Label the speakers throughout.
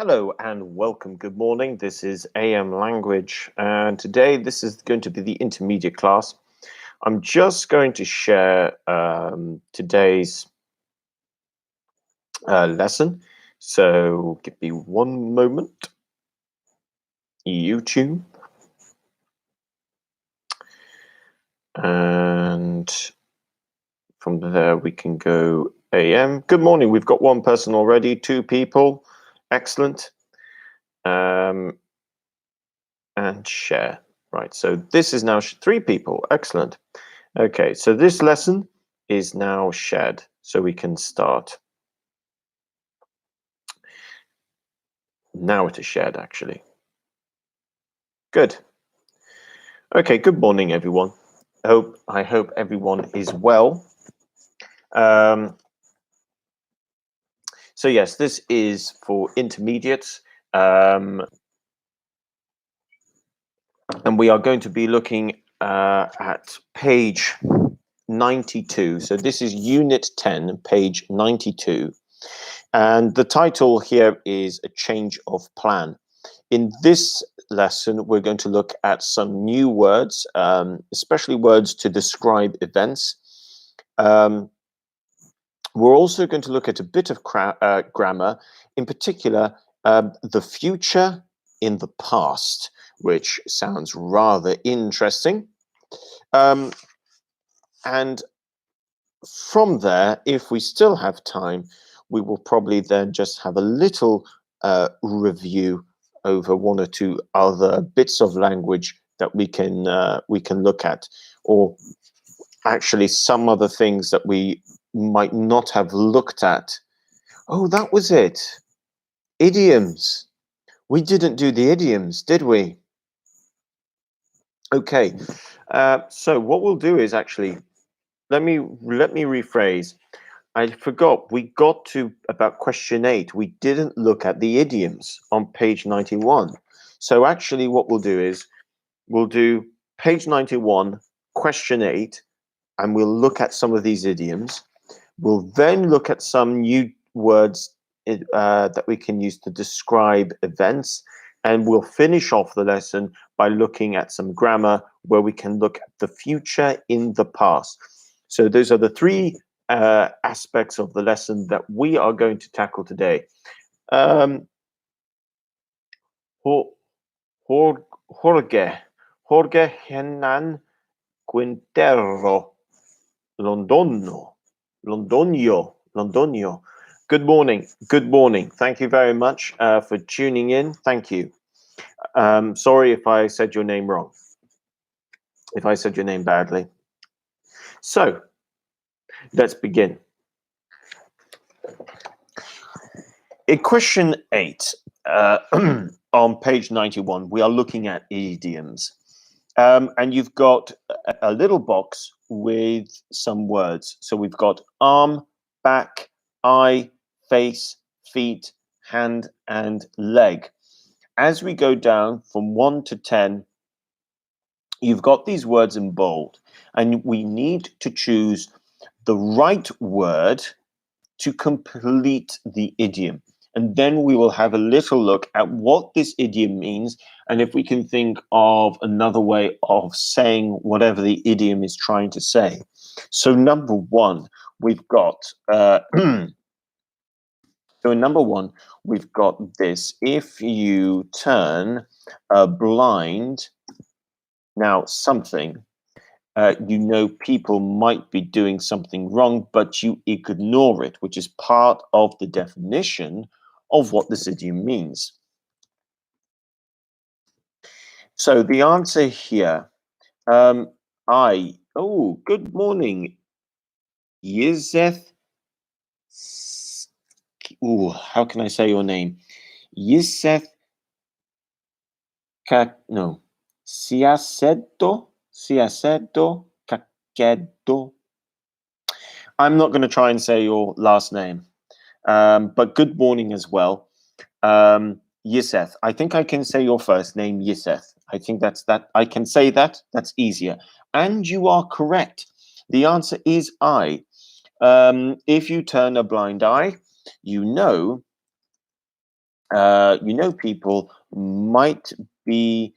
Speaker 1: Hello and welcome. Good morning. This is AM Language, and today this is going to be the intermediate class. I'm just going to share today's lesson. So give me one moment. YouTube. And from there we can go AM. Good morning. We've got one person already, 2 people. Excellent. And share. Right, so this is now 3 people. Excellent. Okay, so this lesson is now shared, so we can start. Now it is shared, actually. Good. Okay, good morning, everyone. I hope everyone is well. So yes, this is for intermediates. And we are going to be looking at page 92. So this is Unit 10, page 92. And the title here is A Change of Plan. In this lesson, we're going to look at some new words, especially words to describe events. We're also going to look at a bit of grammar, in particular, the future in the past, which sounds rather interesting. And from there, if we still have time, we will probably then just have a little review over 1 or 2 other bits of language that we can look at, or actually some other things that we might not have looked at. Oh, that was it. Idioms. We didn't do the idioms, did we? Okay. So what we'll do is actually let me rephrase. I forgot, we got to about question 8. We didn't look at the idioms on page 91. So actually what we'll do is we'll do page 91, question 8, and we'll look at some of these idioms. We'll then look at some new words that we can use to describe events. And we'll finish off the lesson by looking at some grammar where we can look at the future in the past. So those are the 3 aspects of the lesson that we are going to tackle today. Jorge Hernan Quintero Londonio. Good morning. Good morning. Thank you very much for tuning in. Thank you. Sorry if I said your name wrong, if I said your name badly. So let's begin. In question 8, on page 91, we are looking at idioms. And you've got a little box with some words. So we've got arm, back, eye, face, feet, hand, and leg. As we go down from 1 to 10, you've got these words in bold, and we need to choose the right word to complete the idiom. And then we will have a little look at what this idiom means, and if we can think of another way of saying whatever the idiom is trying to say. So number 1, we've got this. If you turn a blind, now something, you know people might be doing something wrong, but you ignore it, which is part of the definition of what this idiom means. So the answer here, good morning, Yizeth. How can I say your name? Yizeth Siaceto Kakedo. I'm not going to try and say your last name, but good morning as well. Yiseth. I think I can say your first name, Yiseth. I think that's that. I can say that. That's easier. And you are correct. The answer is I. If you turn a blind eye, you know People might be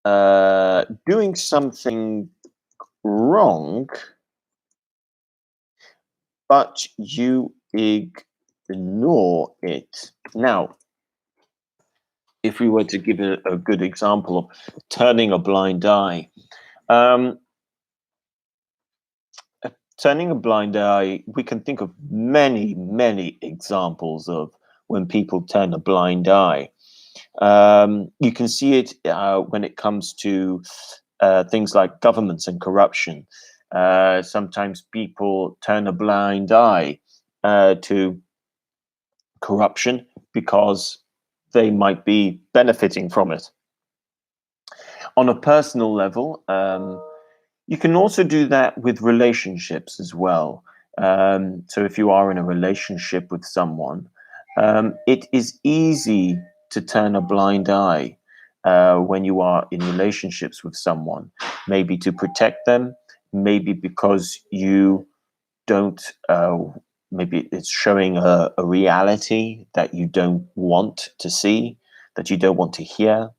Speaker 1: doing something wrong, but you ignore it. Now, if we were to give a good example of turning a blind eye, um, turning a blind eye, we can think of many, many examples of when people turn a blind eye. You can see it when it comes to things like governments and corruption. Sometimes people turn a blind eye to corruption because they might be benefiting from it. On a personal level, you can also do that with relationships as well. So if you are in a relationship with someone, it is easy to turn a blind eye when you are in relationships with someone, maybe to protect them, maybe because you don't, maybe it's showing a reality that you don't want to see, that you don't want to hear.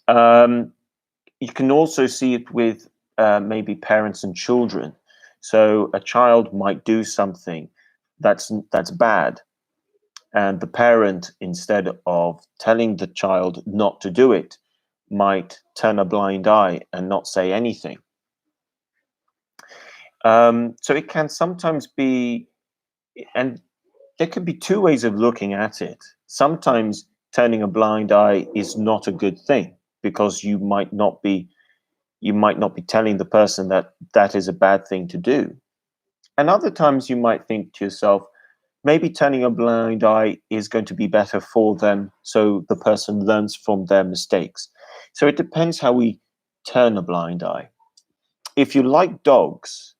Speaker 1: You can also see it with maybe parents and children. So a child might do something that's bad, and the parent, instead of telling the child not to do it, might turn a blind eye and not say anything. So it can sometimes be, and there could be two ways of looking at it. Sometimes turning a blind eye is not a good thing because you might not be telling the person that that is a bad thing to do. And other times you might think to yourself, maybe turning a blind eye is going to be better for them, so the person learns from their mistakes. So it depends how we turn a blind eye. If you like dogs,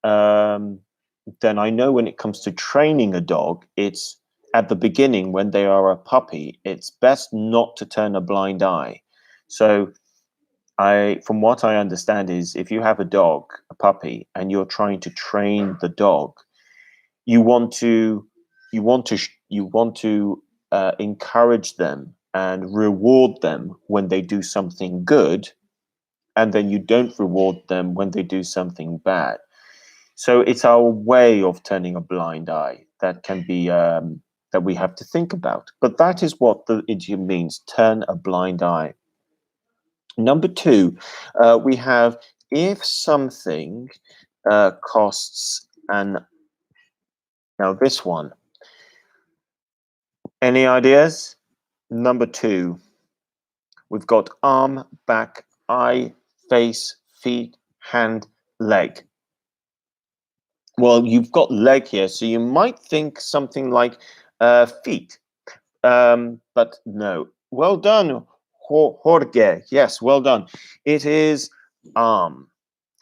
Speaker 1: then I know when it comes to training a dog, it's at the beginning when they are a puppy, it's best not to turn a blind eye. So from what I understand is if you have a dog, a puppy, and you're trying to train the dog, you want to encourage them and reward them when they do something good, and then you don't reward them when they do something bad. So it's our way of turning a blind eye that can be that we have to think about. But that is what the idiom means: turn a blind eye. Number two, we have if something costs an. Now this one. Any ideas? Number two, we've got arm, back, eye, face, feet, hand, leg. Well, you've got leg here, so you might think something like feet, but no. Well done, Jorge. Yes, well done. It is arm.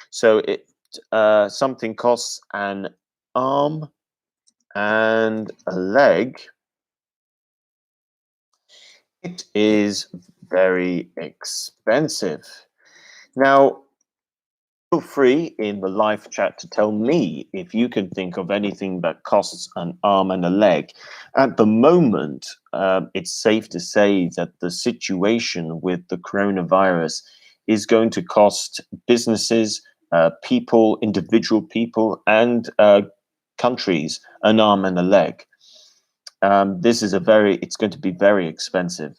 Speaker 1: So something costs an arm and a leg. It is very expensive. Now, feel free in the live chat to tell me if you can think of anything that costs an arm and a leg. At the moment, it's safe to say that the situation with the coronavirus is going to cost businesses, people, individual people, and countries an arm and a leg. It's going to be very expensive.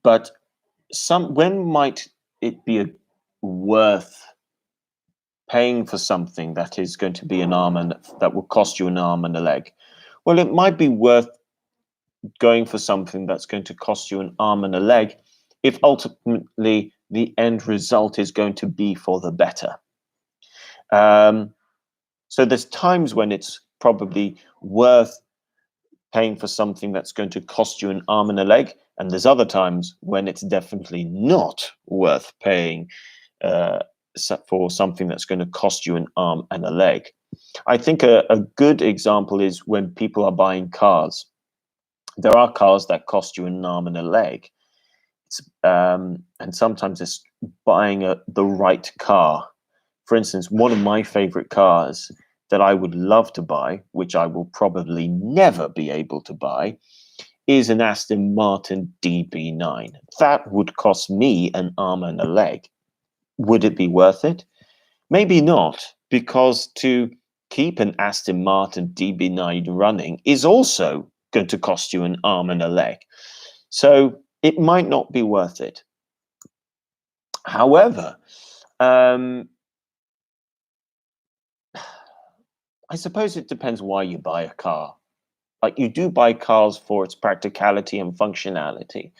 Speaker 1: But when might it be worth paying for something that is going to be an arm and that will cost you an arm and a leg? Well, it might be worth going for something that's going to cost you an arm and a leg if ultimately the end result is going to be for the better. So there's times when it's probably worth paying for something that's going to cost you an arm and a leg, and there's other times when it's definitely not worth paying for something that's going to cost you an arm and a leg. I think a good example is when people are buying cars. There are cars that cost you an arm and a leg, and sometimes it's buying the right car. For instance, one of my favorite cars that I would love to buy, which I will probably never be able to buy, is an Aston Martin DB9. That would cost me an arm and a leg. Would it be worth it? Maybe not, because to keep an Aston Martin DB9 running is also going to cost you an arm and a leg. So it might not be worth it. However, I suppose it depends why you buy a car. Like, you do buy cars for its practicality and functionality.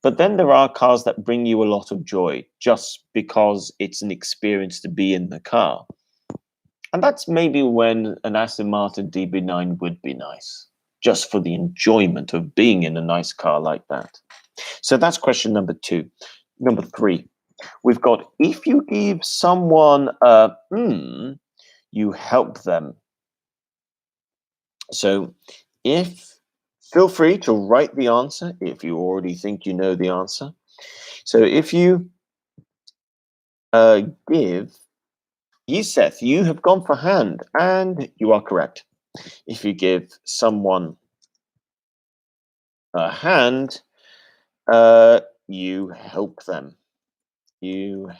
Speaker 1: But then there are cars that bring you a lot of joy just because it's an experience to be in the car. And that's maybe when an Aston Martin DB9 would be nice, just for the enjoyment of being in a nice car like that. So that's question number 2. Number 3, we've got, if you give someone a you help them. So feel free to write the answer if you already think you know the answer. So if you give, Yusef, you have gone for hand, and you are correct. If you give someone a hand, you help them. You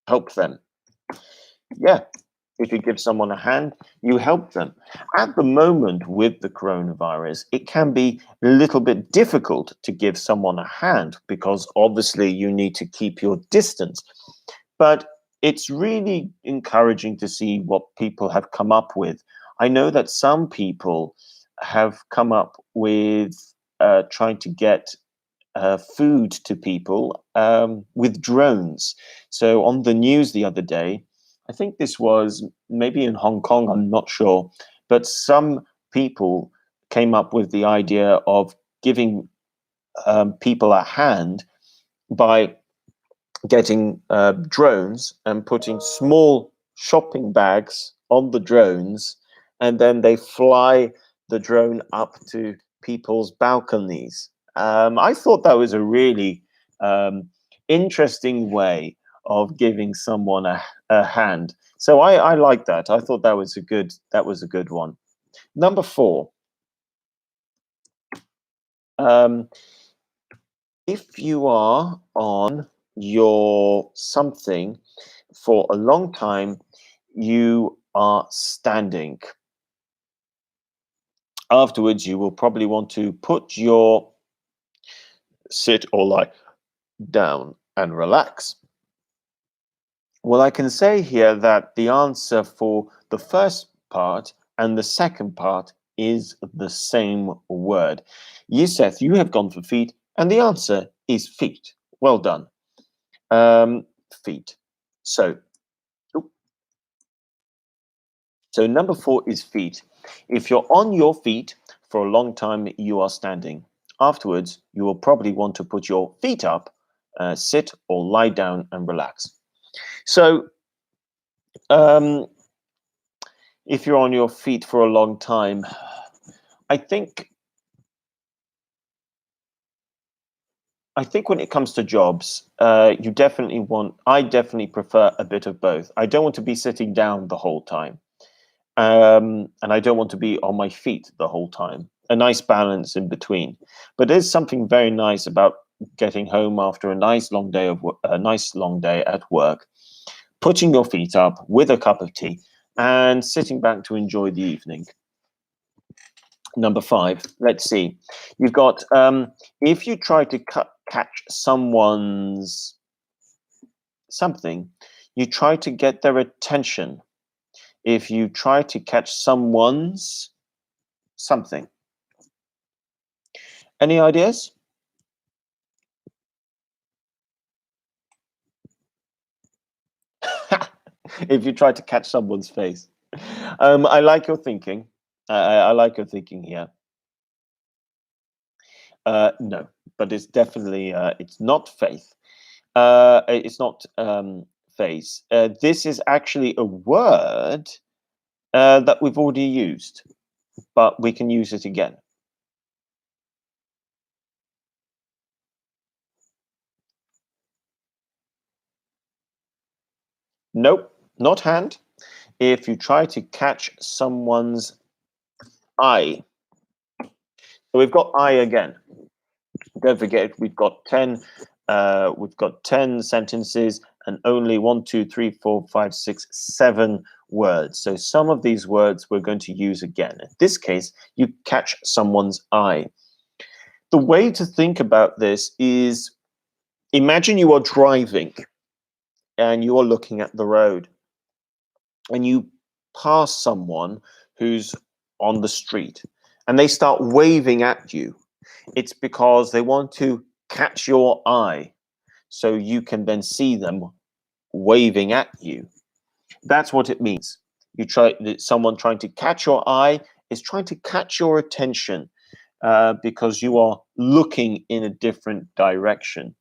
Speaker 1: help them. Yeah. If you give someone a hand, you help them. At the moment with the coronavirus, it can be a little bit difficult to give someone a hand because obviously you need to keep your distance. But it's really encouraging to see what people have come up with. I know that some people have come up with trying to get food to people with drones. So on the news the other day, I think this was maybe in Hong Kong, I'm not sure, but some people came up with the idea of giving people a hand by getting drones and putting small shopping bags on the drones, and then they fly the drone up to people's balconies. I thought that was a really interesting way of giving someone a hand. So I like that. I thought that was a good one. Number 4. If you are on your something for a long time, you are standing. Afterwards, you will probably want to put your sit or lie down and relax. Well, I can say here that the answer for the first part and the second part is the same word. Yusef, you have gone for feet, and the answer is feet. Well done. Feet. So number 4 is feet. If you're on your feet for a long time, you are standing. Afterwards, you will probably want to put your feet up, sit or lie down and relax. So if you're on your feet for a long time, I think when it comes to jobs, I definitely prefer a bit of both. I don't want to be sitting down the whole time. And I don't want to be on my feet the whole time. A nice balance in between. But there's something very nice about getting home after a nice long day at work, putting your feet up with a cup of tea, and sitting back to enjoy the evening. Number 5. Let's see. You've got if you try to catch someone's something, you try to get their attention. If you try to catch someone's something. Any ideas? If you try to catch someone's face. I like your thinking. I like your thinking here. No, but it's definitely it's not faith. It's not face. This is actually a word that we've already used, but we can use it again. Nope, not hand. if you try to catch someone's eye. So we've got eye again. Don't forget, we've got 10 sentences and only 1, 2, 3, 4, 5, 6, 7 words. So some of these words we're going to use again. In this case, you catch someone's eye. The way to think about this is, imagine you are driving and you are looking at the road and you pass someone who's on the street and they start waving at you. It's because they want to catch your eye so you can then see them waving at you. That's what it means. Someone trying to catch your eye is trying to catch your attention because you are looking in a different direction.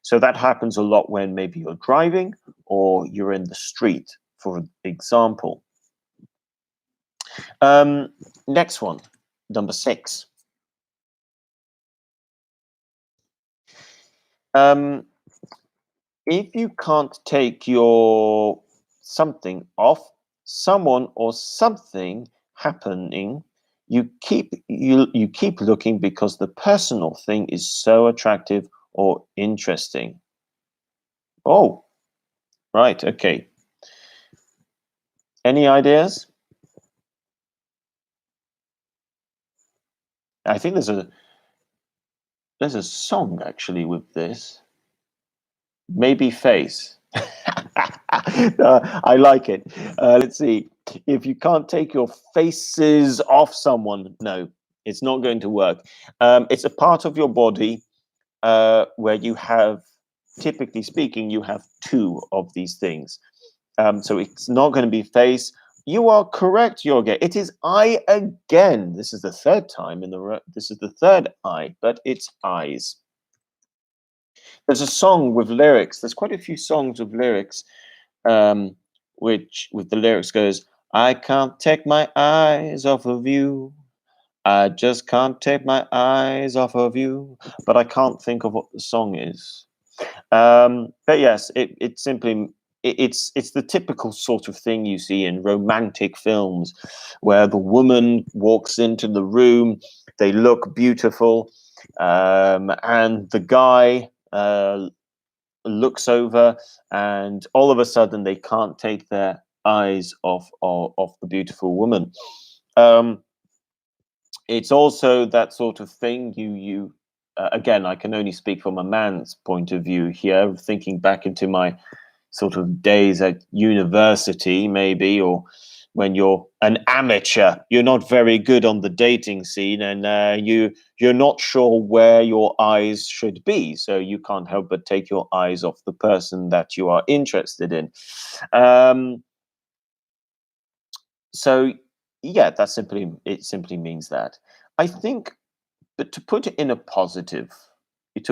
Speaker 1: So that happens a lot when maybe you're driving or you're in the street, for example. Next one, number 6. If you can't take your something off someone or something happening, you keep looking because the personal thing is so attractive or interesting. Oh, right, okay. Any ideas? I think there's a song actually with this. Maybe face. I like it. Let's see. If you can't take your faces off someone, no, it's not going to work. It's a part of your body where you have, typically speaking, you have 2 of these things. So it's not going to be face. You are correct, Jorge. It is eye again. This is the third time this is the third eye, but it's eyes. There's a song with lyrics. There's quite a few songs with lyrics, which with the lyrics goes, "I can't take my eyes off of you. I just can't take my eyes off of you." But I can't think of what the song is. But yes, it simply it's the typical sort of thing you see in romantic films, where the woman walks into the room, they look beautiful, and the guy looks over, and all of a sudden they can't take their eyes off the beautiful woman. It's also that sort of thing you again, I can only speak from a man's point of view here, thinking back into my sort of days at university, maybe, or when you're an amateur, you're not very good on the dating scene, and you're not sure where your eyes should be, so you can't help but take your eyes off the person that you are interested in. So yeah, it simply means that. I think, but to put it in a positive, it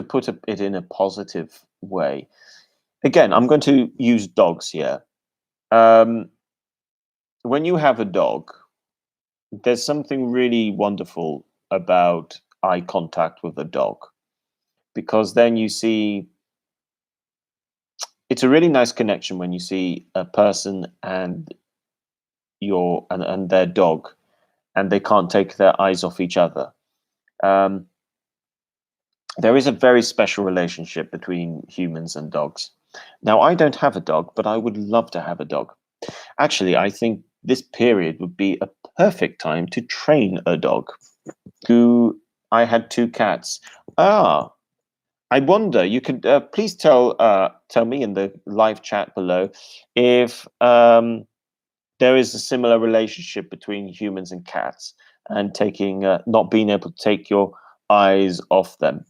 Speaker 1: in a positive way. Again, I'm going to use dogs here. When you have a dog, there's something really wonderful about eye contact with a dog, because then you see, it's a really nice connection when you see a person and their dog, and they can't take their eyes off each other. There is a very special relationship between humans and dogs. Now, I don't have a dog, but I would love to have a dog. Actually, I think this period would be a perfect time to train a dog. I had 2 cats. I wonder, you could please tell me in the live chat below if there is a similar relationship between humans and cats, and taking not being able to take your eyes off them.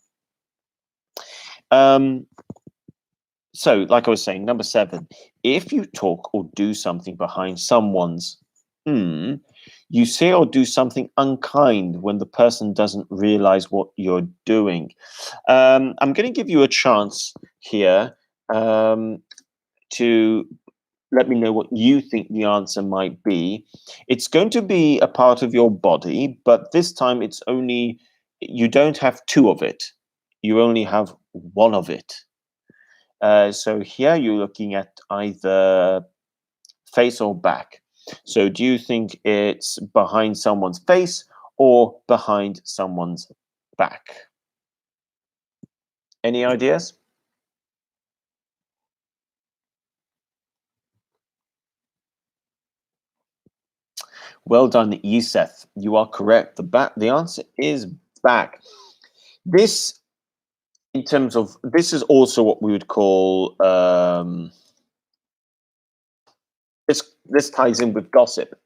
Speaker 1: So, like I was saying, number 7, if you talk or do something behind someone's, you say or do something unkind when the person doesn't realize what you're doing. I'm going to give you a chance here to let me know what you think the answer might be. It's going to be a part of your body, but this time you don't have 2 of it. You only have 1 of it. So here you're looking at either face or back. So do you think it's behind someone's face or behind someone's back? Any ideas? Well done, Yusef. You are correct. The answer is back. This, in terms of, this is also what we would call, this ties in with gossip.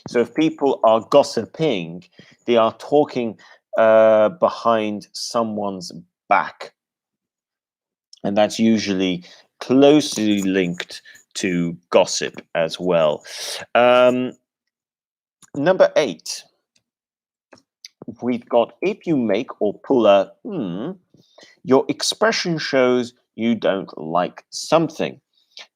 Speaker 1: So if people are gossiping, they are talking behind someone's back. And that's usually closely linked to gossip as well. Number 8, we've got if you make or pull a your expression shows you don't like something.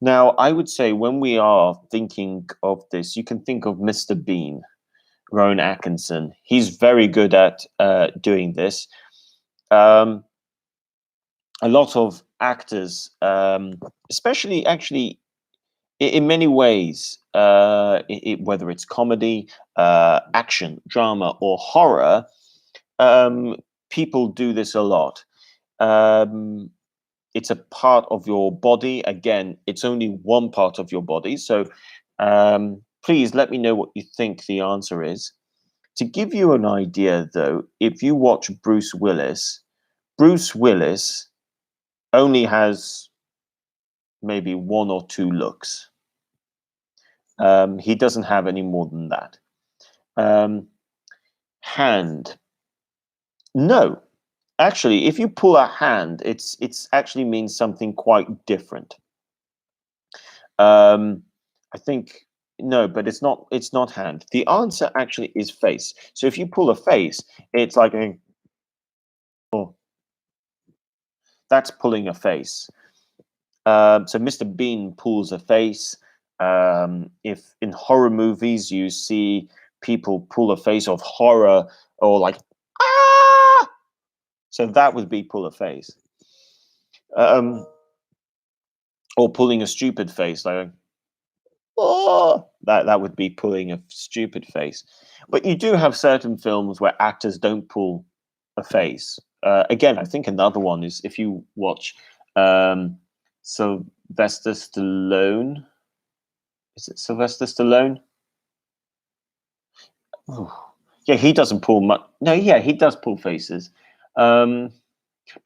Speaker 1: Now, I would say when we are thinking of this, you can think of Mr. Bean, Rowan Atkinson. He's very good at doing this. A lot of actors, especially actually in many ways, whether it's comedy, action, drama, or horror, people do this a lot. It's a part of your body. Again, it's only one part of your body. So please let me know what you think the answer is. To give you an idea, though, if you watch Bruce Willis only has maybe 1 or 2 looks. He doesn't have any more than that. Hand. No. Actually, if you pull a hand, it's actually means something quite different. I think no, but it's not hand. The answer actually is face. So if you pull a face, it's like a, oh, that's pulling a face. So Mr. Bean pulls a face. If in horror movies you see people pull a face of horror or like ah, so that would be pull a face. Or pulling a stupid face, like oh, that would be pulling a stupid face. But you do have certain films where actors don't pull a face. Again, I think another one is if you watch Sylvester Stallone. Is it Sylvester Stallone? Oh. Yeah, he doesn't pull much. No, yeah, he does pull faces. But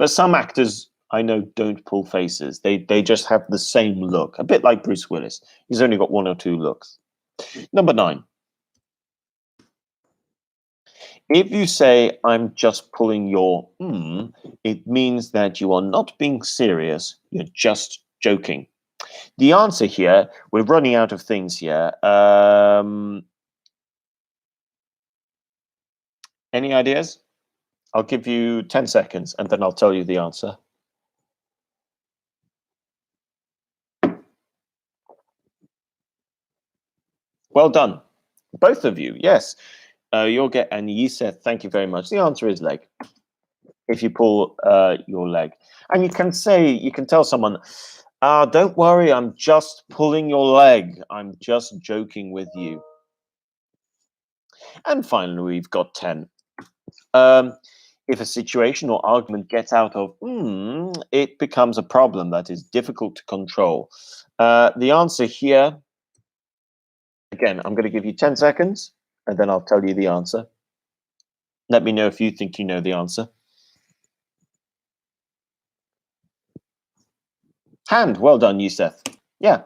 Speaker 1: some actors I know don't pull faces. They just have the same look, a bit like Bruce Willis. He's only got 1 or 2 looks. Number 9. If you say, I'm just pulling your it means that you are not being serious, you're just joking. The answer here, we're running out of things here. Any ideas? I'll give you 10 seconds and then I'll tell you the answer. Well done. Both of you, yes. You'll get, and you said, thank you very much. The answer is leg. If you pull your leg. And you can say, you can tell someone, don't worry, I'm just pulling your leg. I'm just joking with you. And finally, we've got 10. If a situation or argument gets out of, it becomes a problem that is difficult to control. The answer here, again, I'm going to give you 10 seconds, and then I'll tell you the answer. Let me know if you think you know the answer. Hand. Well done, Yusef. Yeah.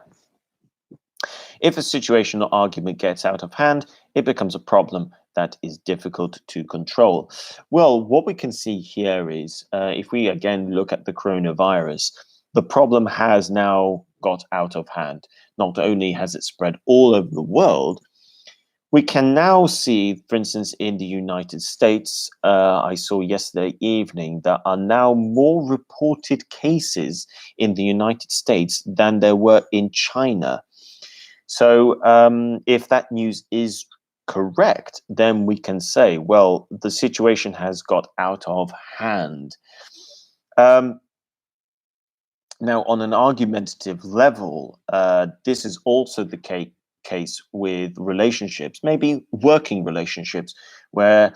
Speaker 1: If a situation or argument gets out of hand, it becomes a problem that is difficult to control. Well, what we can see here is, if we again look at the coronavirus, the problem has now got out of hand. Not only has it spread all over the world, we can now see, for instance, in the United States, I saw yesterday evening, there are now more reported cases in the United States than there were in China. So if that news is correct, then we can say, well, the situation has got out of hand. Now, on an argumentative level, this is also the case. case with relationships, maybe working relationships, where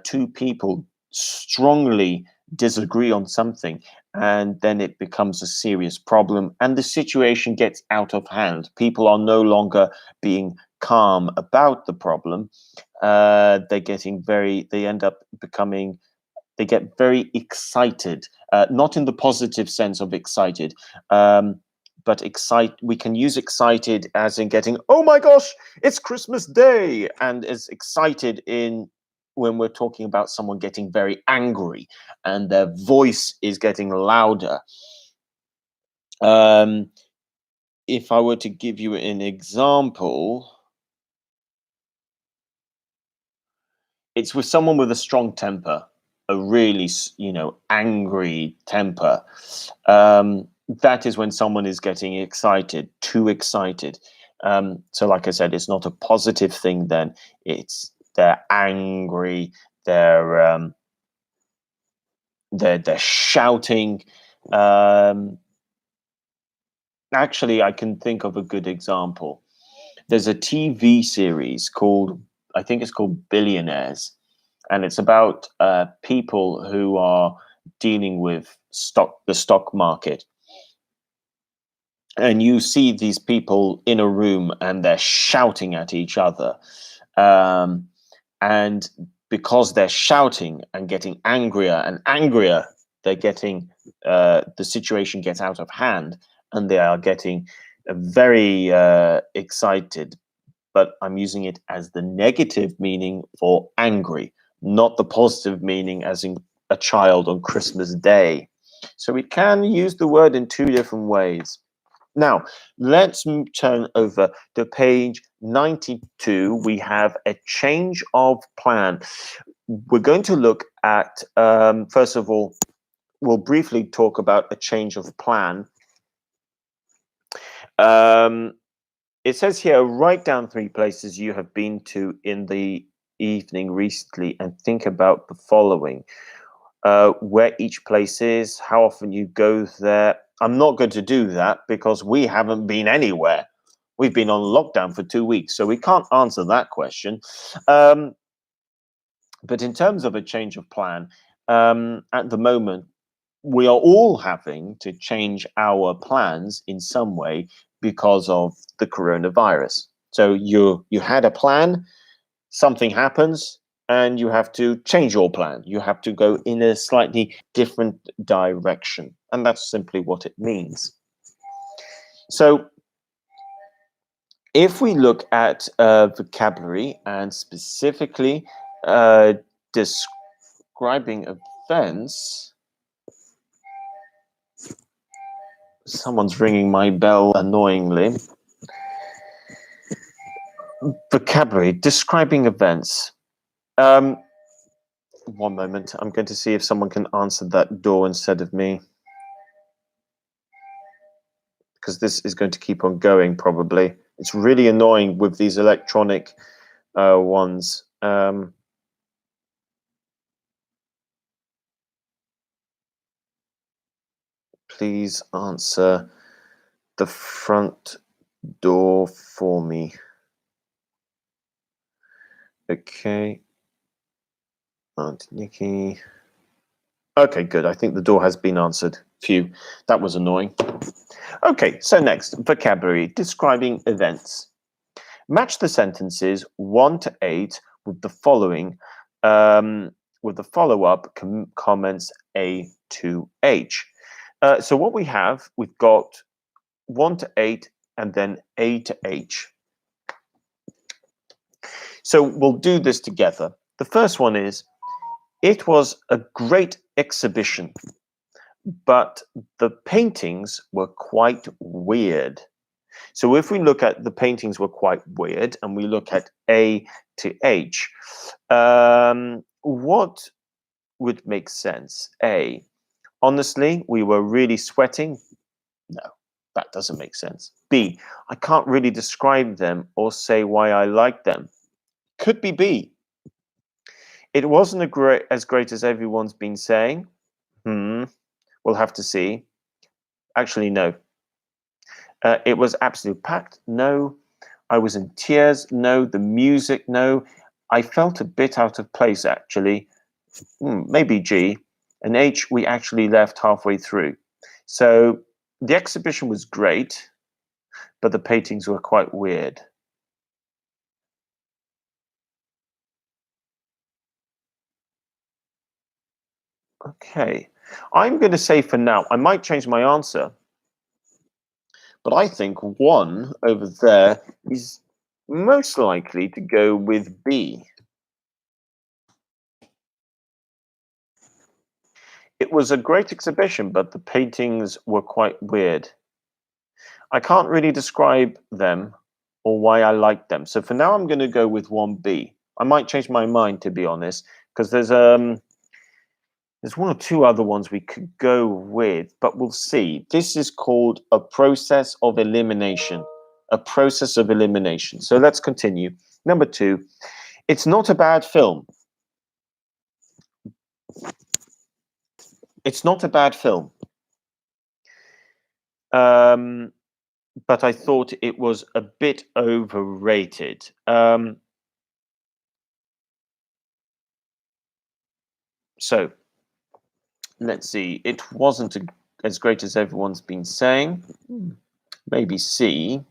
Speaker 1: two people strongly disagree on something, and then it becomes a serious problem and the situation gets out of hand. People are no longer being calm about the problem. They end up becoming, they get very excited, not in the positive sense of excited, but we can use excited as in getting, oh my gosh, it's Christmas Day, and as excited in when we're talking about someone getting very angry and their voice is getting louder. If I were to give you an example, it's with someone with a strong temper, a really, angry temper. That is when someone is getting excited, too excited. So like I said, it's not a positive thing then. They're angry, they're shouting. Actually, I can think of a good example. There's a TV series called, I think it's called Billionaires, and it's about people who are dealing with the stock market. And you see these people in a room and they're shouting at each other. And because they're shouting and getting angrier and angrier, they're getting, the situation gets out of hand and they are getting very excited. But I'm using it as the negative meaning for angry, not the positive meaning as in a child on Christmas Day. So we can use the word in two different ways. Now, let's turn over to page 92. We have a change of plan. We're going to look at, first of all, we'll briefly talk about a change of plan. It says here, write down 3 places you have been to in the evening recently and think about the following. Where each place is, how often you go there. I'm not going to do that because we haven't been anywhere. We've been on lockdown for 2 weeks, so we can't answer that question. But in terms of a change of plan, at the moment, we are all having to change our plans in some way because of the coronavirus. So you had a plan, something happens, and you have to change your plan. You have to go in a slightly different direction. And that's simply what it means. So if we look at vocabulary and specifically describing events, someone's ringing my bell annoyingly. Vocabulary, describing events. One moment, I'm going to see if someone can answer that door instead of me, because this is going to keep on going probably. It's really annoying with these electronic ones. Please answer the front door for me. Okay. Aunt Nikki. Okay, good. I think the door has been answered. Phew, that was annoying. Okay, so next, vocabulary, describing events. Match the sentences 1 to 8 with the following, with the follow-up comments A to H. So what we have, we've got 1 to 8 and then A to H. So we'll do this together. The first one is, it was a great exhibition, but the paintings were quite weird. So if we look at the paintings were quite weird and we look at A to H, what would make sense? A, honestly, we were really sweating. No, that doesn't make sense. B, I can't really describe them or say why I like them. Could be B. It wasn't as great as everyone's been saying. We'll have to see. Actually, no. It was absolutely packed. No. I was in tears. No. The music. No. I felt a bit out of place, actually. Maybe G. And H, we actually left halfway through. So the exhibition was great, but the paintings were quite weird. Okay. I'm going to say for now, I might change my answer, but I think 1 over there is most likely to go with B. It was a great exhibition, but the paintings were quite weird. I can't really describe them or why I like them. So for now, I'm going to go with 1B. I might change my mind, to be honest, because there's 1 or 2 other ones we could go with, but we'll see. This is called a process of elimination. A process of elimination. So let's continue. Number 2, it's not a bad film. It's not a bad film. But I thought it was a bit overrated. So let's see. It wasn't as great as everyone's been saying. Maybe C.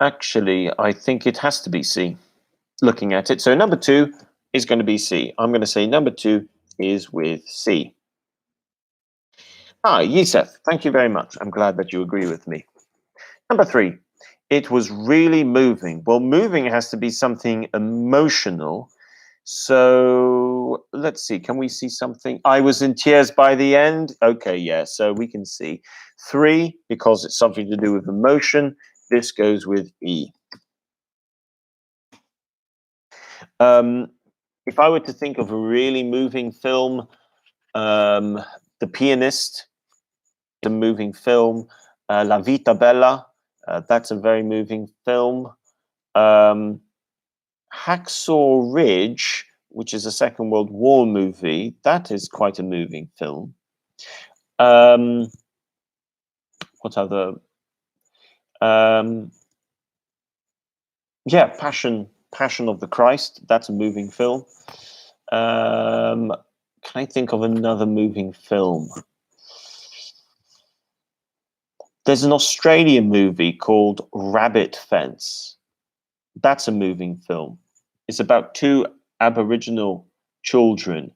Speaker 1: Actually, I think it has to be C, looking at it. So number 2 is going to be C. I'm going to say number 2 is with C. Yusef, thank you very much. I'm glad that you agree with me. Number 3, it was really moving. Well, moving has to be something emotional. So let's see. Can we see something? I was in tears by the end. Okay, yeah. So we can see 3 because it's something to do with emotion. This goes with E. If I were to think of a really moving film, The Pianist, a moving film. La Vita Bella, that's a very moving film. Hacksaw Ridge, which is a Second World War movie, that is quite a moving film. What other? Yeah, Passion of the Christ. That's a moving film. Can I think of another moving film? There's an Australian movie called Rabbit Fence. That's a moving film. It's about 2 Aboriginal children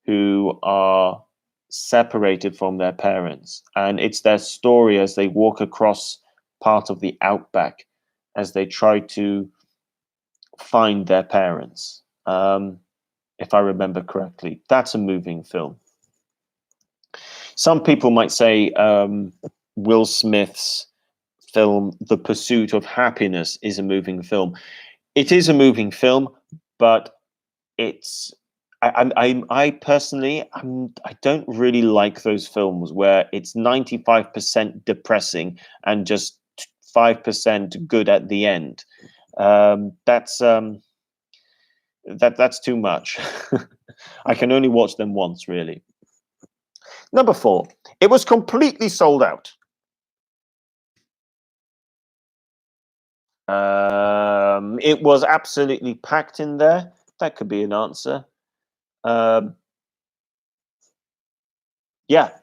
Speaker 1: who are separated from their parents. And it's their story as they walk across part of the outback as they try to find their parents. If I remember correctly, that's a moving film. Some people might say Will Smith's film, The Pursuit of Happiness, is a moving film. It is a moving film, but it's I personally I don't really like those films where it's 95% depressing and just 5% good at the end. That's too much. I can only watch them once, really. Number 4, it was completely sold out. It was absolutely packed in there. That could be an answer. Yeah,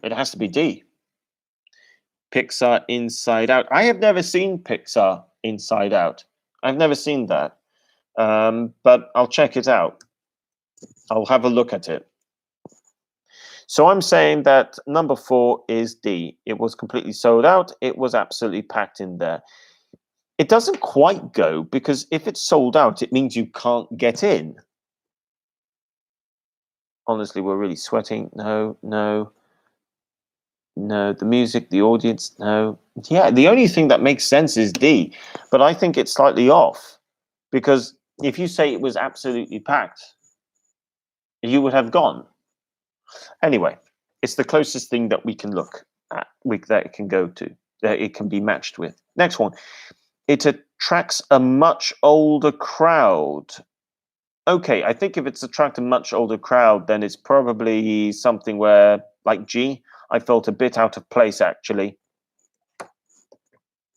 Speaker 1: it has to be D. Pixar Inside Out. I have never seen Pixar Inside Out. I've never seen that. But I'll check it out. I'll have a look at it. So I'm saying that number 4 is D. It was completely sold out. It was absolutely packed in there. It doesn't quite go because if it's sold out, it means you can't get in. Honestly, we're really sweating. No. The music, the audience, no. Yeah, the only thing that makes sense is D, but I think it's slightly off because if you say it was absolutely packed, you would have gone. Anyway, it's the closest thing that we can look at, that it can go to, that it can be matched with. Next one. It attracts a much older crowd. Okay, I think if it's attract a much older crowd, then it's probably something where, like G, I felt a bit out of place, actually.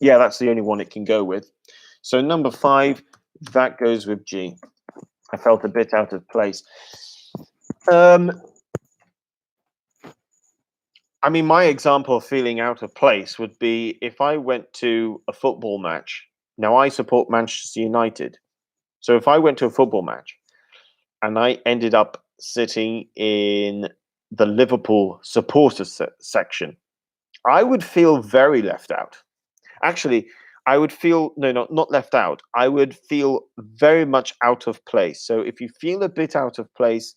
Speaker 1: Yeah, that's the only one it can go with. So number 5, that goes with G. I felt a bit out of place. Um, I mean, my example of feeling out of place would be if I went to a football match. Now, I support Manchester United. So if I went to a football match and I ended up sitting in the Liverpool supporters section, I would feel very left out. Actually, I would feel no, not left out. I would feel very much out of place. So if you feel a bit out of place,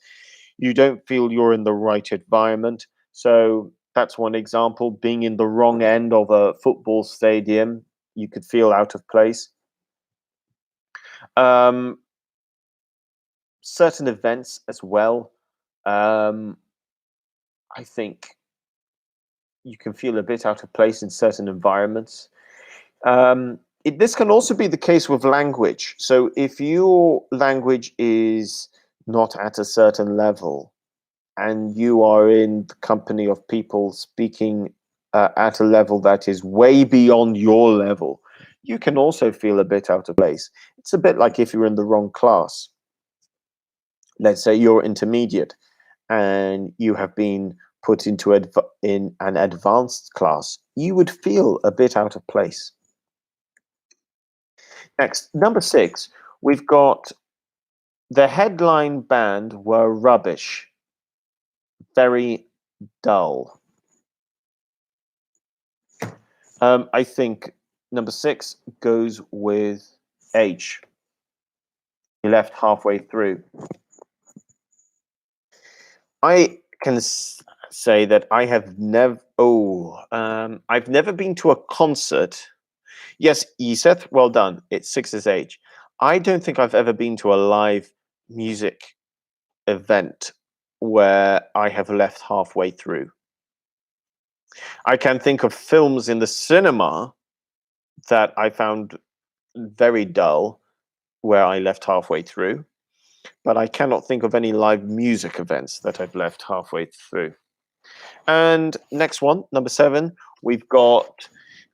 Speaker 1: you don't feel you're in the right environment. So that's one example. Being in the wrong end of a football stadium, you could feel out of place. Um, Certain events as well. Um, I think you can feel a bit out of place in certain environments. This can also be the case with language. So if your language is not at a certain level and you are in the company of people speaking at a level that is way beyond your level, you can also feel a bit out of place. It's a bit like if you're in the wrong class. Let's say you're intermediate and you have been put into in an advanced class, you would feel a bit out of place. Next, number 6, we've got the headline band were rubbish, very dull. I think number 6 goes with H. He left halfway through. I can say that I have never. I've never been to a concert. Yes, Yuseth, well done. It's 6 is H. I don't think I've ever been to a live music event where I have left halfway through. I can think of films in the cinema that I found very dull where I left halfway through, but I cannot think of any live music events that I've left halfway through. And next one, number 7, we've got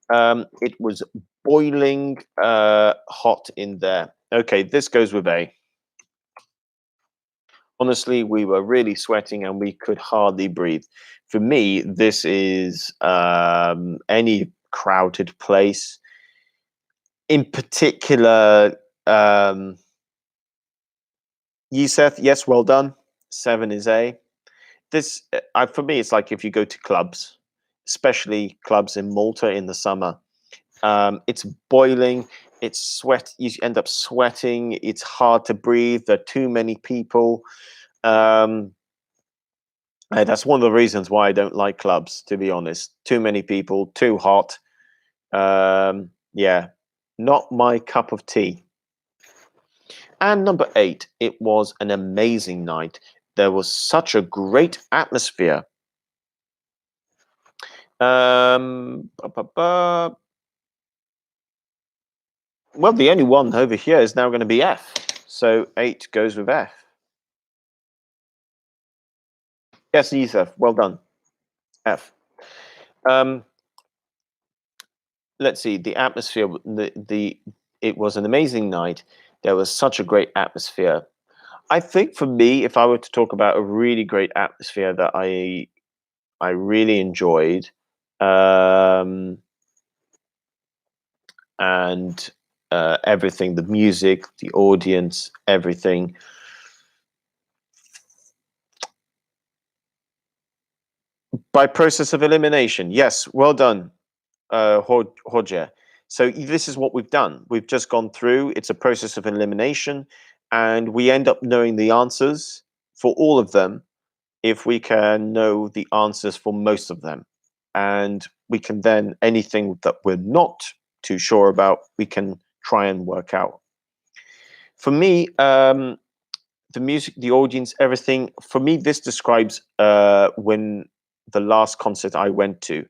Speaker 1: it was boiling hot in there. Okay, this goes with A. Honestly, we were really sweating and we could hardly breathe. For me, this is any crowded place. In particular, Yusef, yes, well done. 7 is A. This, for me, it's like if you go to clubs, especially clubs in Malta in the summer. It's boiling. It's sweat. You end up sweating. It's hard to breathe. There are too many people. That's one of the reasons why I don't like clubs, to be honest. Too many people, too hot. Yeah, not my cup of tea. And number 8, it was an amazing night. There was such a great atmosphere. Well, the only one over here is now going to be F. So 8 goes with F. Yes, Yusuf, well done. F. Let's see, the atmosphere, it was an amazing night. There was such a great atmosphere. I think for me, if I were to talk about a really great atmosphere that I really enjoyed, and everything, the music, the audience, everything. By process of elimination, yes, well done, Roger. So this is what we've done. We've just gone through. It's a process of elimination, and we end up knowing the answers for all of them if we can know the answers for most of them. And we can then, anything that we're not too sure about, we can try and work out. For me, the music, the audience, everything, for me, this describes when the last concert I went to.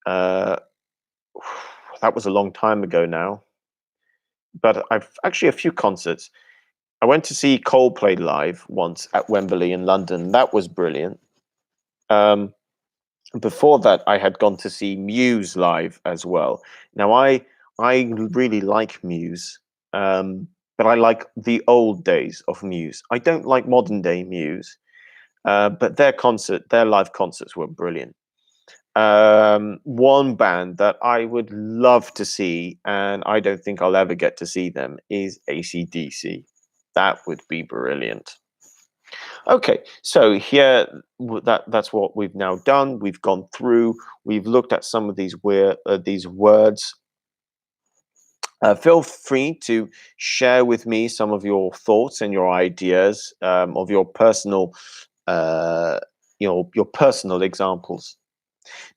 Speaker 1: Uh, that was a long time ago now. But I've actually a few concerts. I went to see Coldplay live once at Wembley in London. That was brilliant. Before that, I had gone to see Muse live as well. Now, I really like Muse, but I like the old days of Muse. I don't like modern day Muse, but their live concerts were brilliant. One band that I would love to see, and I don't think I'll ever get to see them, is AC/DC. That would be brilliant. Okay, so here that's what we've now done. We've gone through. We've looked at some of these words. Feel free to share with me some of your thoughts and your ideas of your personal, uh, your personal examples.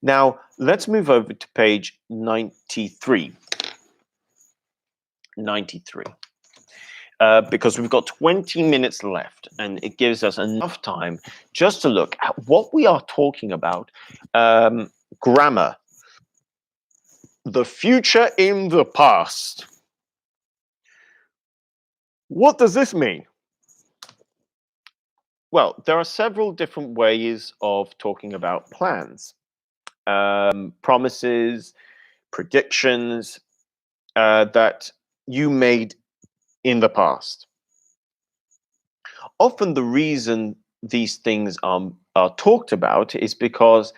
Speaker 1: Now, let's move over to page 93. 93. Because we've got 20 minutes left, and it gives us enough time just to look at what we are talking about. Grammar. The future in the past. What does this mean? Well, there are several different ways of talking about plans. Promises, predictions that you made in the past. Often the reason these things are talked about is because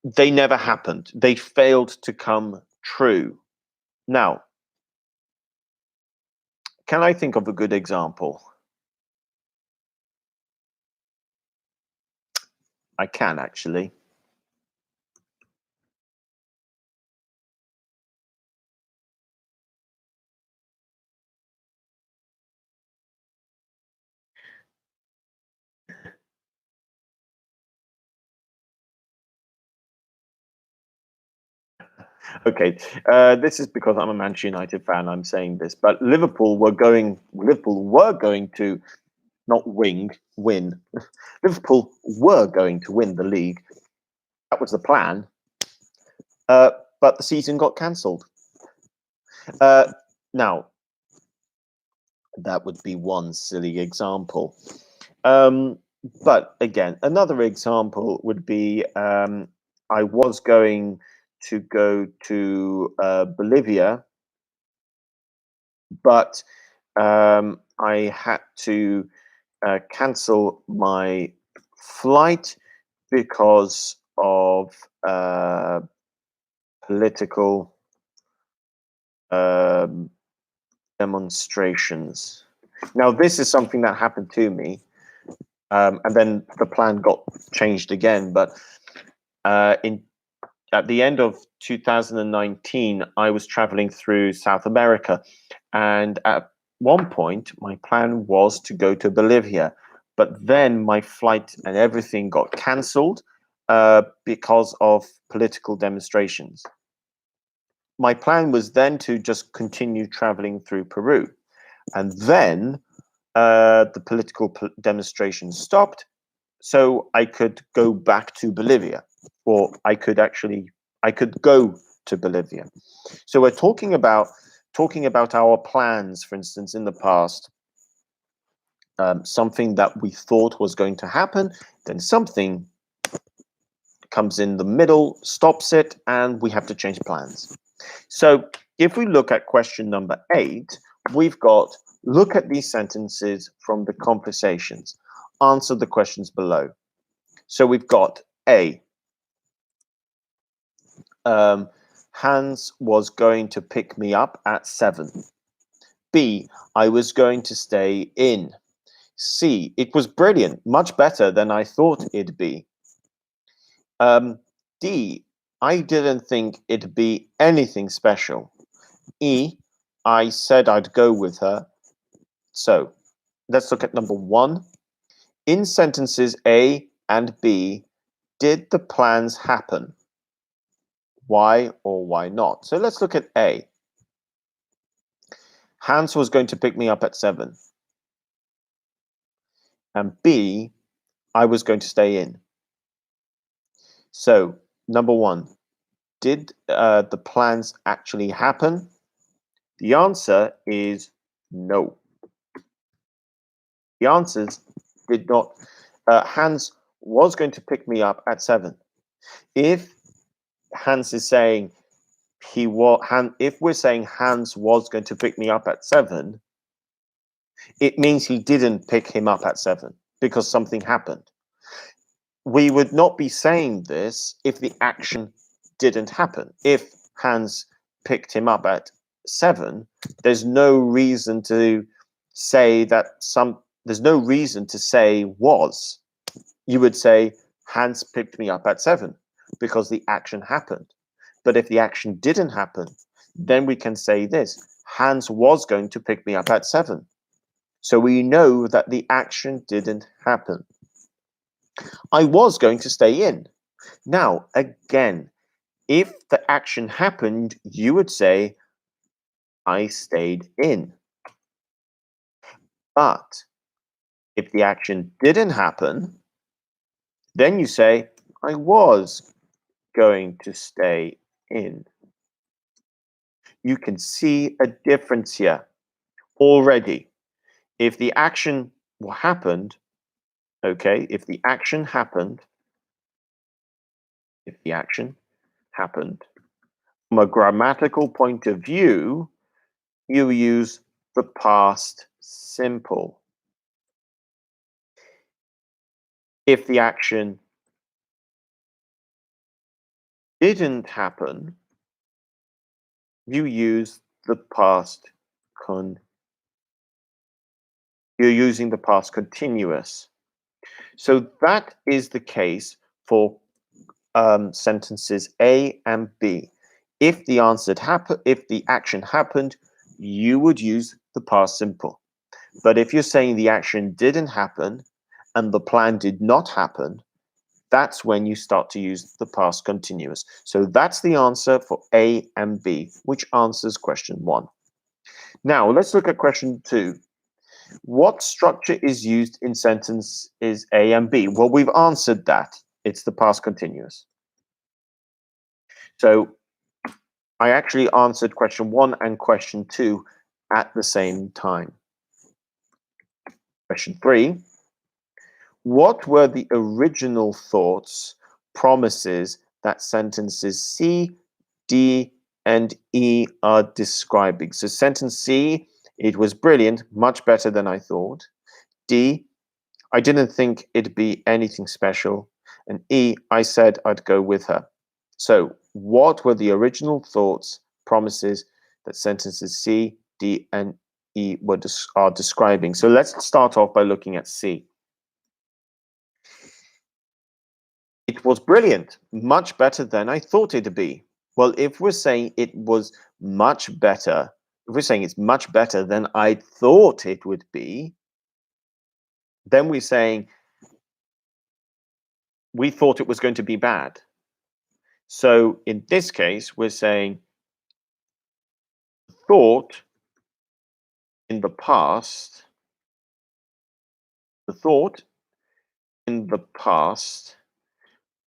Speaker 1: they never happened. They failed to come true. Now, can I think of a good example? I can actually. Okay, this is because I'm a Manchester United fan. I'm saying this, but Liverpool were going. Liverpool were going to not win. Liverpool were going to win the league. That was the plan, but the season got cancelled. Now, that would be one silly example. But again, another example would be I was going to go to Bolivia, but I had to cancel my flight because of political demonstrations. Now, this is something that happened to me, and then the plan got changed again. But in at the end of 2019, I was traveling through South America, and at one point, my plan was to go to Bolivia, but then my flight and everything got cancelled because of political demonstrations. My plan was then to just continue traveling through Peru, and then the political demonstrations stopped, so I could go back to Bolivia, or I could go to Bolivia. So we're talking about our plans, for instance, in the past, something that we thought was going to happen, then something comes in the middle, stops it, and we have to change plans. So if we look at question number 8, we've got look at these sentences from the conversations. Answer the questions below. So we've got A. Hans was going to pick me up at 7. B. I was going to stay in. C. It was brilliant, much better than I thought it'd be. D. I didn't think it'd be anything special. E. I said I'd go with her. So let's look at number 1. In sentences A and B, did the plans happen? Why or why not? So let's look at A. Hans was going to pick me up at 7. And B, I was going to stay in. So, number 1, did the plans actually happen? The answer is no. The answers did not. Hans was going to pick me up at 7. If Hans is saying if we're saying Hans was going to pick me up at 7, it means he didn't pick him up at 7 because something happened. We would not be saying this if the action didn't happen. If Hans picked him up at 7, there's no reason to say there's no reason to say was. You would say Hans picked me up at 7 because the action happened. But if the action didn't happen, then we can say this: Hans was going to pick me up at 7. So we know that the action didn't happen. I was going to stay in. Now, again, if the action happened, you would say, I stayed in. But if the action didn't happen, then you say, I was going to stay in. You can see a difference here already. If the action happened, okay, if the action happened, from a grammatical point of view, you use the past simple. If the action didn't happen, you use the past you're using the past continuous. So that is the case for sentences A and B. If the action happened, you would use the past simple. But if you're saying the action didn't happen and the plan did not happen, that's when you start to use the past continuous. So that's the answer for A and B, which answers question 1. Now let's look at question 2. What structure is used in sentences A and B? Well, we've answered that. It's the past continuous. So I actually answered question 1 and question 2 at the same time. Question 3. What were the original thoughts, promises that sentences C, D, and E are describing? So sentence C, it was brilliant, much better than I thought. D, I didn't think it'd be anything special. And E, I said I'd go with her. So what were the original thoughts, promises that sentences C, D, and E are describing? So let's start off by looking at C. It was brilliant, much better than I thought it'd be. Well, if we're saying it was much better, if we're saying it's much better than I thought it would be, then we're saying we thought it was going to be bad. So in this case, we're saying thought in the past, the thought in the past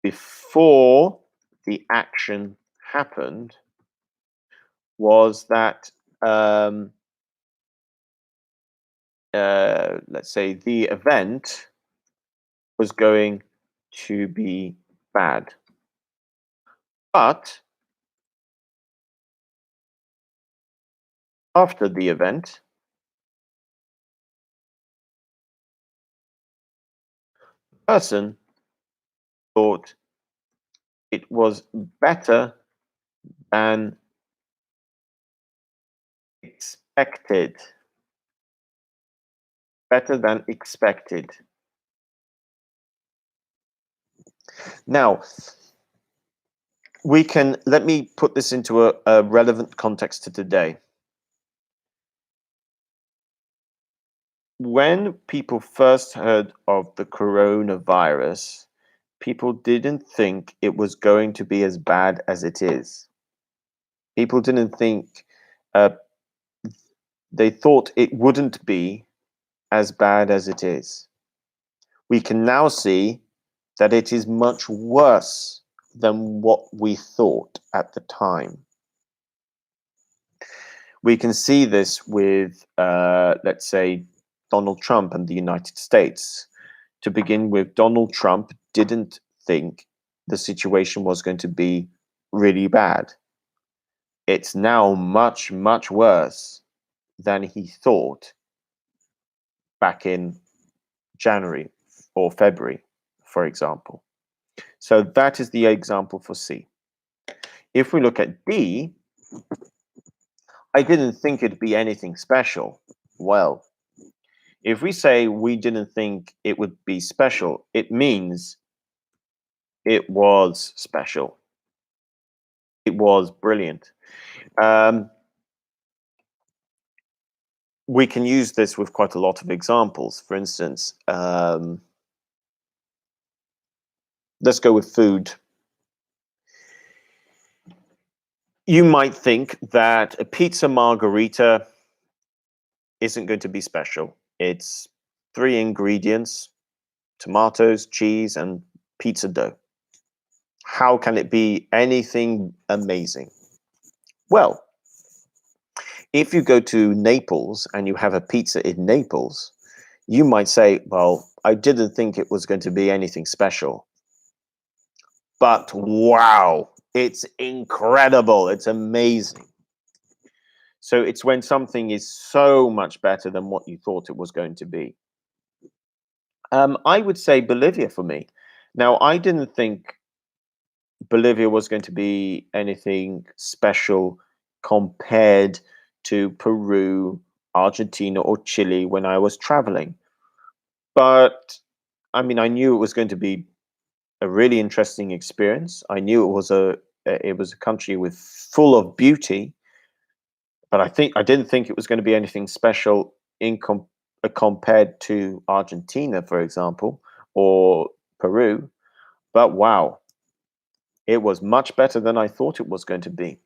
Speaker 1: before the action happened was that let's say the event was going to be bad. But after the event, the person thought it was better than expected. Better than expected. Now, let me put this into a relevant context to today. When people first heard of the coronavirus, people didn't think it was going to be as bad as it is. People didn't think, they thought it wouldn't be as bad as it is. We can now see that it is much worse than what we thought at the time. We can see this with, let's say, Donald Trump and the United States. To begin with, Donald Trump didn't think the situation was going to be really bad. It's now much, much worse than he thought back in January or February, for example. So that is the example for C. If we look at D, I didn't think it'd be anything special. Well, if we say we didn't think it would be special, it means it was special. It was brilliant. We can use this with quite a lot of examples. For instance, let's go with food. You might think that a pizza margherita isn't going to be special. It's 3 ingredients: tomatoes, cheese, and pizza dough. How can it be anything amazing? Well, if you go to Naples and you have a pizza in Naples, you might say, well, I didn't think it was going to be anything special. But wow, it's incredible. It's amazing. So it's when something is so much better than what you thought it was going to be. I would say Bolivia for me. Now, I didn't think Bolivia was going to be anything special compared to Peru, Argentina, or Chile when I was traveling. But I mean, I knew it was going to be a really interesting experience. I knew it was a country with full of beauty, but I didn't think it was going to be anything special compared to Argentina, for example, or Peru. But wow, it was much better than I thought it was going to be.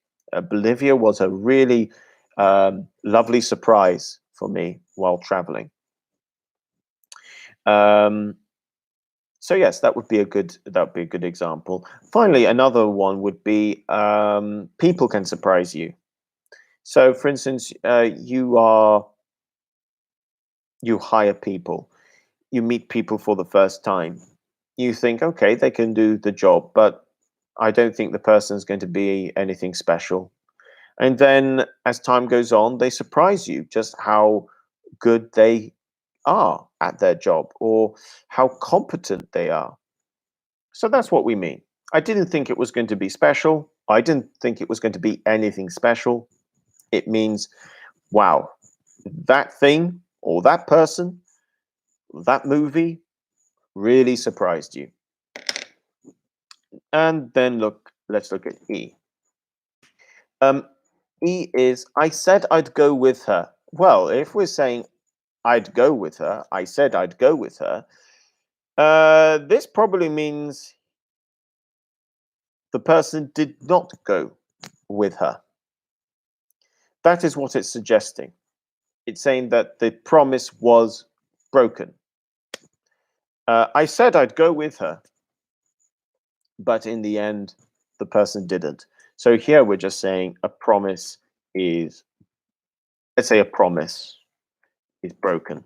Speaker 1: Bolivia was a really lovely surprise for me while traveling. So yes, that would be a good example. Finally, another one would be people can surprise you. So, for instance, you hire people, you meet people for the first time. You think, okay, they can do the job, but I don't think the person is going to be anything special. And then as time goes on, they surprise you just how good they are at their job or how competent they are. So that's what we mean. I didn't think it was going to be special. I didn't think it was going to be anything special. It means, wow, that thing or that person, that movie really surprised you. And then let's look at E. E is, I said I'd go with her. Well, if we're saying I'd go with her, I said I'd go with her, this probably means the person did not go with her. That is what it's suggesting. It's saying that the promise was broken. I said I'd go with her, but in the end, the person didn't. So here we're just saying a promise is, let's say a promise is broken.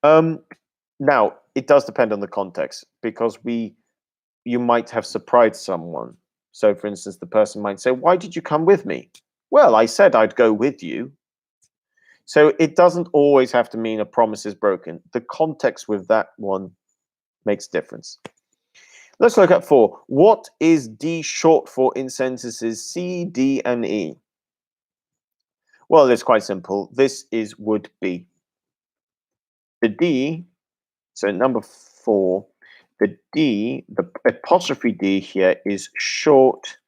Speaker 1: Now, it does depend on the context because you might have surprised someone. So, for instance, the person might say, why did you come with me? Well, I said I'd go with you. So it doesn't always have to mean a promise is broken. The context with that one makes difference. Let's look at 4. What is D short for in sentences C, D, and E? Well, it's quite simple. This is would be. The D, so number 4, the D, the apostrophe D here is short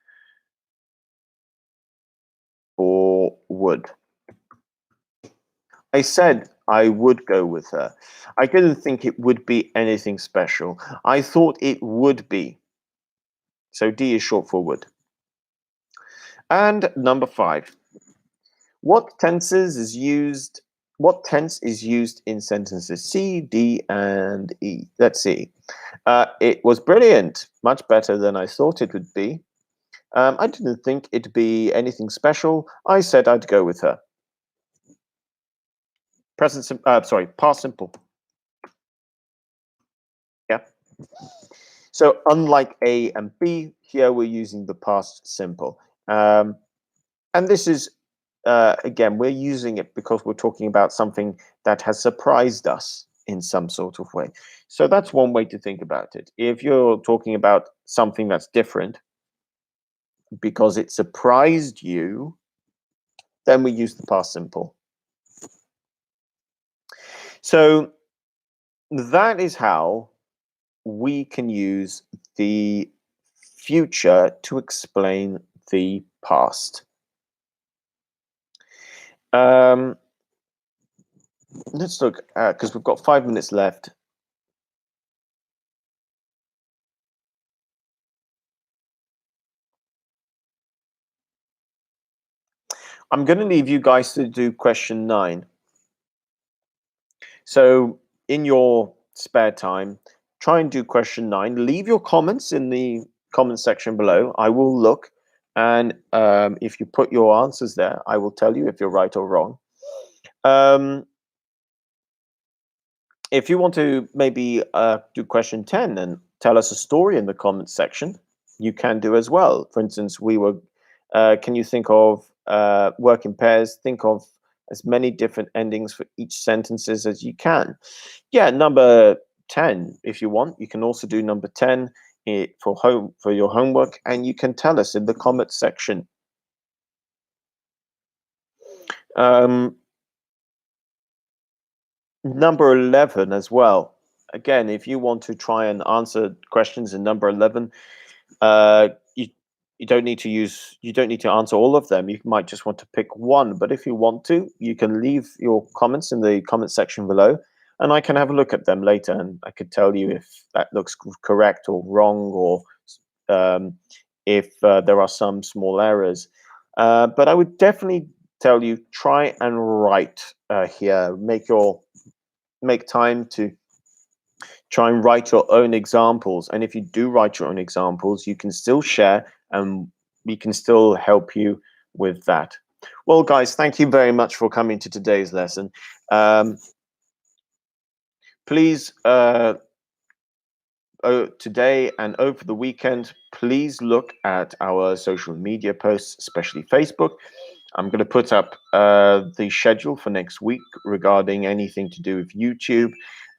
Speaker 1: for would. I said I would go with her. I didn't think it would be anything special. I thought it would be. So D is short for would. And number 5. What tense is used in sentences C, D, and E? Let's see. It was brilliant. Much better than I thought it would be. I didn't think it'd be anything special. I said I'd go with her. Past simple. Yeah. So unlike A and B, here we're using the past simple. And this is, again, we're using it because we're talking about something that has surprised us in some sort of way. So that's one way to think about it. If you're talking about something that's different because it surprised you, then we use the past simple. So that is how we can use the future to explain the past. Let's look at, because we've got 5 minutes left. I'm going to leave you guys to do question 9. So in your spare time, try and do question 9. Leave your comments in the comment section below. I will look, and if you put your answers there, I will tell you if you're right or wrong. If you want to maybe do question 10 and tell us a story in the comments section, you can do as well. For instance, can you think of work in pairs? Think of as many different endings for each sentences as you can. Yeah, number 10, if you want. You can also do number 10 for your homework, and you can tell us in the comments section. Number 11 as well. Again, if you want to try and answer questions in number 11, you don't need to answer all of them. You might just want to pick one, but if you want to, you can leave your comments in the comment section below, and I can have a look at them later, and I could tell you if that looks correct or wrong, or if there are some small errors. But I would definitely tell you, try and write here. Make time to try and write your own examples. And if you do write your own examples, you can still share, and we can still help you with that. Well, guys, thank you very much for coming to today's lesson. Please, today and over the weekend, please look at our social media posts, especially Facebook. I'm going to put up the schedule for next week regarding anything to do with YouTube,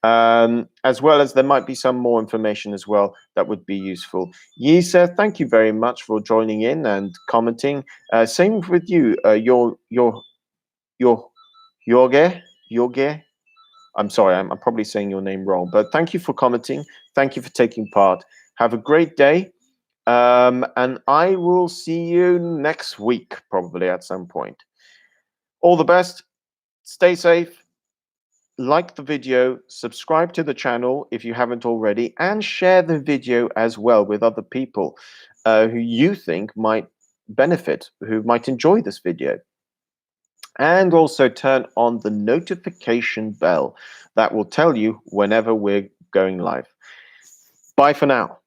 Speaker 1: as well as there might be some more information as well that would be useful. Yisa, thank you very much for joining in and commenting. Same with you, Yorge. I'm sorry, I'm probably saying your name wrong, but thank you for commenting. Thank you for taking part. Have a great day. And I will see you next week, probably at some point. All the best. Stay safe. Like the video, subscribe to the channel if you haven't already, and share the video as well with other people who you think might benefit, who might enjoy this video. And also turn on the notification bell that will tell you whenever we're going live. Bye for now.